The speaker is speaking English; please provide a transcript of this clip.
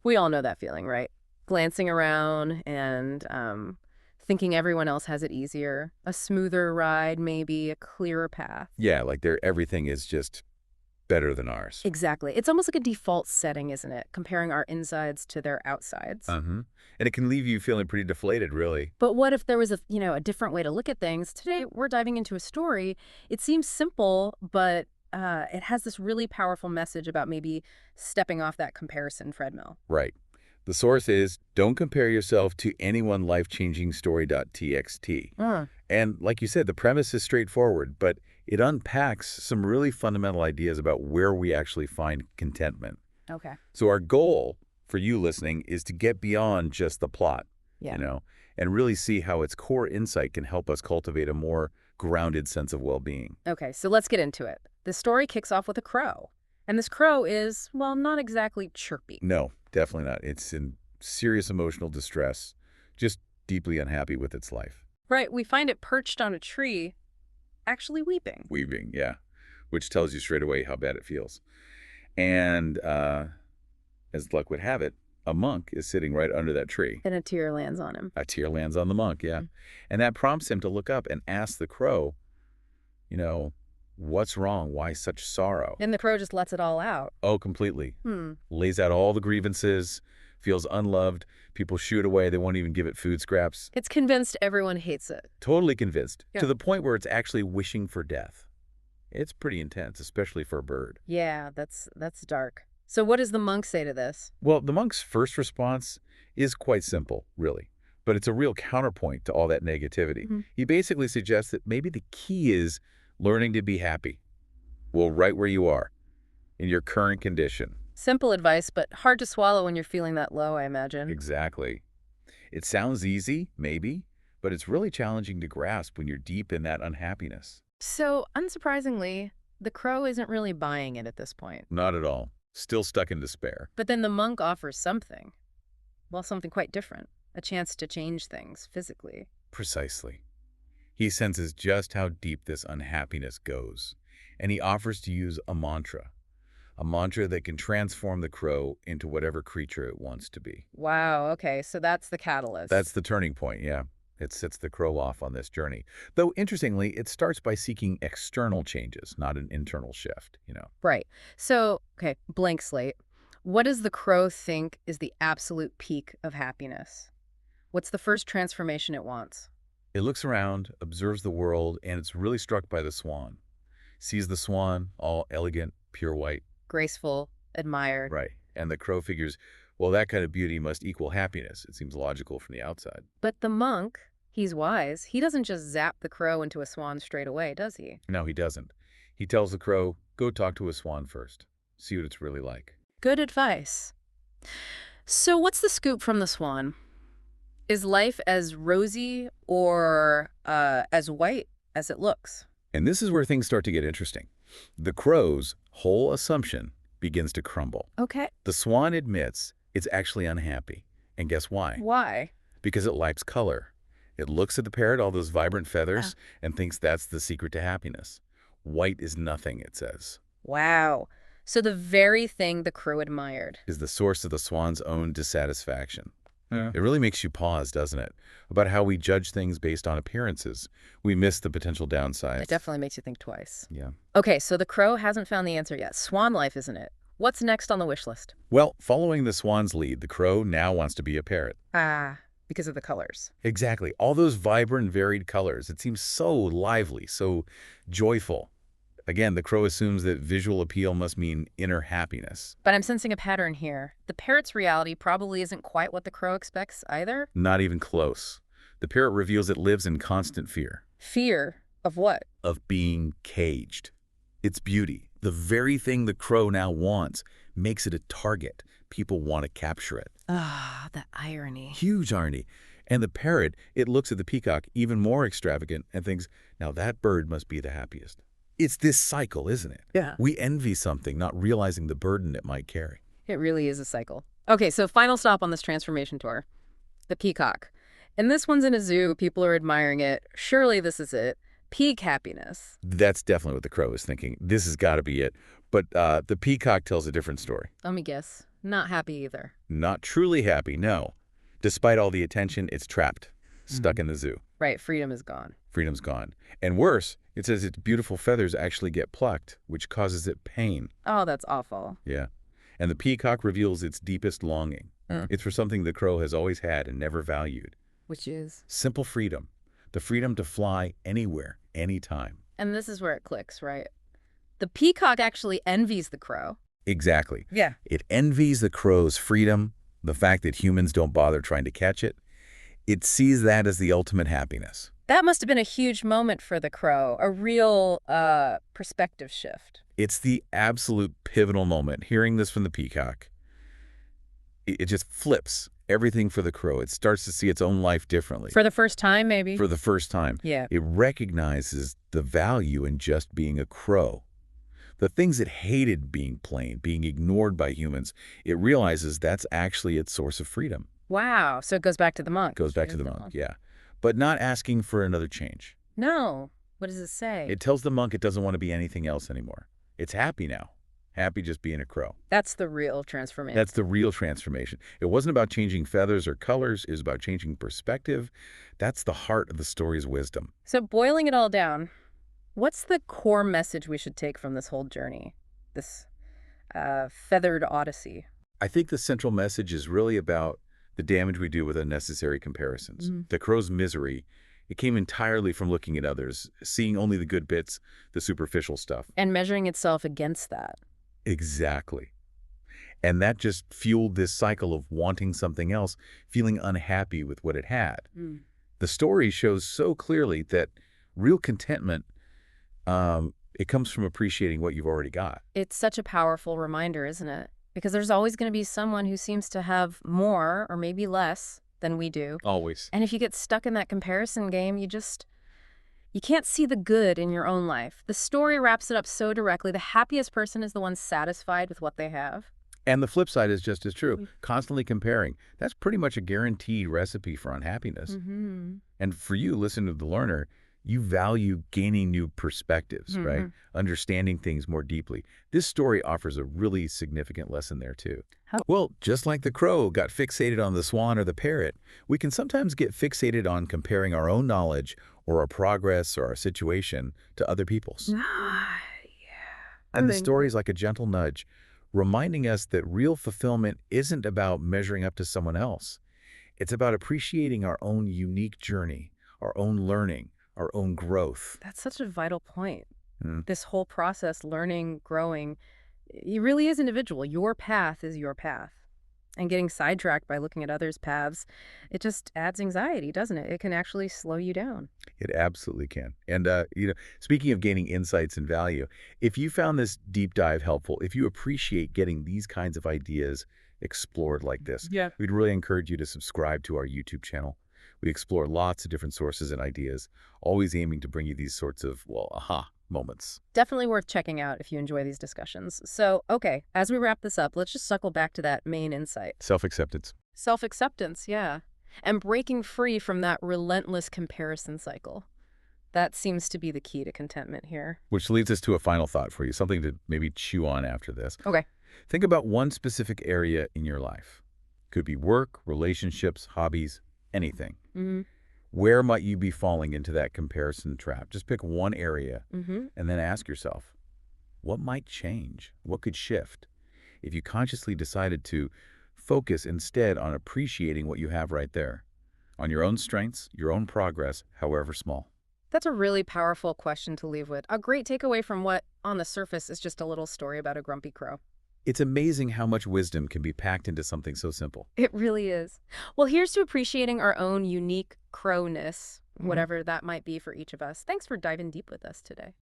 We all know that feeling, right? Glancing around and thinking everyone else has it easier. A smoother ride, maybe, a clearer path. Yeah, like everything is just better than ours. Exactly. It's almost like a default setting, isn't it? Comparing our insides to their outsides. Uh-huh. And it can leave you feeling pretty deflated, really. But what if there was a different way to look at things? Today, we're diving into a story. It seems simple, but it has this really powerful message about maybe stepping off that comparison treadmill. Right. The source is, don't compare yourself to anyone life-changing story.txt. And like you said, the premise is straightforward, but it unpacks some really fundamental ideas about where we actually find contentment. Okay. So our goal for you listening is to get beyond just the plot, Yeah. and really see how its core insight can help us cultivate a more grounded sense of well-being. Okay, so let's get into it. The story kicks off with a crow. And this crow is, well, not exactly chirpy. No, definitely not. It's in serious emotional distress, just deeply unhappy with its life. Right, we find it perched on a tree, actually weeping. Weaving, yeah, which tells you straight away how bad it feels. And as luck would have it, a monk is sitting right under that tree. And a tear lands on him. A tear lands on the monk, yeah. And that prompts him to look up and ask the crow, what's wrong? Why such sorrow? And the crow just lets it all out. Oh, completely. Lays out all the grievances, feels unloved. People shoo it away. They won't even give it food scraps. It's convinced everyone hates it. Totally convinced, Yeah. to the point where it's actually wishing for death. It's pretty intense, especially for a bird. Yeah, that's dark. So what does the monk say to this? Well, the monk's first response is quite simple, really. But it's a real counterpoint to all that negativity. He basically suggests that maybe the key is learning to be happy. Well, right where you are, in your current condition. Simple advice, but hard to swallow when you're feeling that low, I imagine. Exactly. It sounds easy, maybe, but it's really challenging to grasp when you're deep in that unhappiness. So, unsurprisingly, the crow isn't really buying it at this point. Not at all. Still stuck in despair. But then the monk offers something. Well, something quite different. A chance to change things physically. Precisely. He senses just how deep this unhappiness goes, and he offers to use a mantra that can transform the crow into whatever creature it wants to be. Wow, okay, so that's the catalyst. That's the turning point, yeah. It sets the crow off on this journey. Though, interestingly, it starts by seeking external changes, not an internal shift. Right. So, okay, blank slate. What does the crow think is the absolute peak of happiness? What's the first transformation it wants? It looks around, observes the world, and it's really struck by the swan. Sees the swan, all elegant, pure white. Graceful, admired. Right. And the crow figures, well, that kind of beauty must equal happiness. It seems logical from the outside. But the monk, he's wise. He doesn't just zap the crow into a swan straight away, does he? No, he doesn't. He tells the crow, go talk to a swan first. See what it's really like. Good advice. So what's the scoop from the swan? Is life as rosy or as white as it looks? And this is where things start to get interesting. The crow's whole assumption begins to crumble. Okay. The swan admits it's actually unhappy. And guess why? Why? Because it lacks color. It looks at the parrot, all those vibrant feathers, and thinks that's the secret to happiness. White is nothing, it says. Wow. So the very thing the crow admired is the source of the swan's own dissatisfaction. Yeah. It really makes you pause, doesn't it? About how we judge things based on appearances. We miss the potential downsides. It definitely makes you think twice. Yeah. Okay, so the crow hasn't found the answer yet. Swan life, isn't it? What's next on the wish list? Well, following the swan's lead, the crow now wants to be a parrot. Because of the colors. Exactly. All those vibrant, varied colors. It seems so lively, so joyful. Again, the crow assumes that visual appeal must mean inner happiness. But I'm sensing a pattern here. The parrot's reality probably isn't quite what the crow expects either. Not even close. The parrot reveals it lives in constant fear. Fear of what? Of being caged. Its beauty, the very thing the crow now wants, makes it a target. People want to capture it. The irony. Huge irony. And the parrot, it looks at the peacock even more extravagant and thinks, now that bird must be the happiest. It's this cycle, isn't it? Yeah. We envy something, not realizing the burden it might carry. It really is a cycle. Okay, so final stop on this transformation tour. The peacock. And this one's in a zoo. People are admiring it. Surely this is it. Peak happiness. That's definitely what the crow is thinking. This has got to be it. But the peacock tells a different story. Let me guess. not happy either. Not truly happy, no. Despite all the attention, it's trapped, stuck in the zoo. Right, freedom is gone. Freedom's gone. And worse, it says its beautiful feathers actually get plucked, which causes it pain. Oh, that's awful. Yeah. And the peacock reveals its deepest longing. It's for something the crow has always had and never valued. Which is? Simple freedom. The freedom to fly anywhere, anytime. And this is where it clicks, right? The peacock actually envies the crow. Exactly. Yeah. It envies the crow's freedom, the fact that humans don't bother trying to catch it. It sees that as the ultimate happiness. That must have been a huge moment for the crow, a real perspective shift. It's the absolute pivotal moment. Hearing this from the peacock, it just flips everything for the crow. It starts to see its own life differently. For the first time, maybe? For the first time. Yeah. It recognizes the value in just being a crow. The things it hated being plain, being ignored by humans, it realizes that's actually its source of freedom. Wow. So it goes back to the monk. Goes back to the monk, yeah. But not asking for another change. No. What does it say? It tells the monk it doesn't want to be anything else anymore. It's happy now. Happy just being a crow. That's the real transformation. That's the real transformation. It wasn't about changing feathers or colors. It was about changing perspective. That's the heart of the story's wisdom. So boiling it all down, what's the core message we should take from this whole journey, this feathered odyssey? I think the central message is really about the damage we do with unnecessary comparisons. The crow's misery, it came entirely from looking at others, seeing only the good bits, the superficial stuff. And measuring itself against that. Exactly. And that just fueled this cycle of wanting something else, feeling unhappy with what it had. The story shows so clearly that real contentment, it comes from appreciating what you've already got. It's such a powerful reminder, isn't it? Because there's always going to be someone who seems to have more or maybe less than we do. Always. And if you get stuck in that comparison game, you can't see the good in your own life. The story wraps it up so directly. The happiest person is the one satisfied with what they have. And the flip side is just as true. Constantly comparing. That's pretty much a guaranteed recipe for unhappiness. And for you, listen to the learner, you value gaining new perspectives, right? Understanding things more deeply. This story offers a really significant lesson there, too. How? Well, just like the crow got fixated on the swan or the parrot, we can sometimes get fixated on comparing our own knowledge or our progress or our situation to other people's. Yeah. And the story is like a gentle nudge, reminding us that real fulfillment isn't about measuring up to someone else. It's about appreciating our own unique journey, our own learning, our own growth. That's such a vital point. This whole process, learning, growing, it really is individual. Your path is your path. And getting sidetracked by looking at others' paths, it just adds anxiety, doesn't it? It can actually slow you down. It absolutely can. And, speaking of gaining insights and value, if you found this deep dive helpful, if you appreciate getting these kinds of ideas explored like this, we'd really encourage you to subscribe to our YouTube channel. We explore lots of different sources and ideas, always aiming to bring you these sorts of, aha moments. Definitely worth checking out if you enjoy these discussions. So, okay, as we wrap this up, let's just circle back to that main insight. Self-acceptance. Self-acceptance, yeah. And breaking free from that relentless comparison cycle. That seems to be the key to contentment here. Which leads us to a final thought for you, something to maybe chew on after this. Okay. Think about one specific area in your life. Could be work, relationships, hobbies, anything. Where might you be falling into that comparison trap? Just pick one area and then ask yourself, what might change? What could shift? If you consciously decided to focus instead on appreciating what you have right there, on your own strengths, your own progress, however small. That's a really powerful question to leave with. A great takeaway from what, on the surface, is just a little story about a grumpy crow. It's amazing how much wisdom can be packed into something so simple. It really is. Well, here's to appreciating our own unique crowness, whatever that might be for each of us. Thanks for diving deep with us today.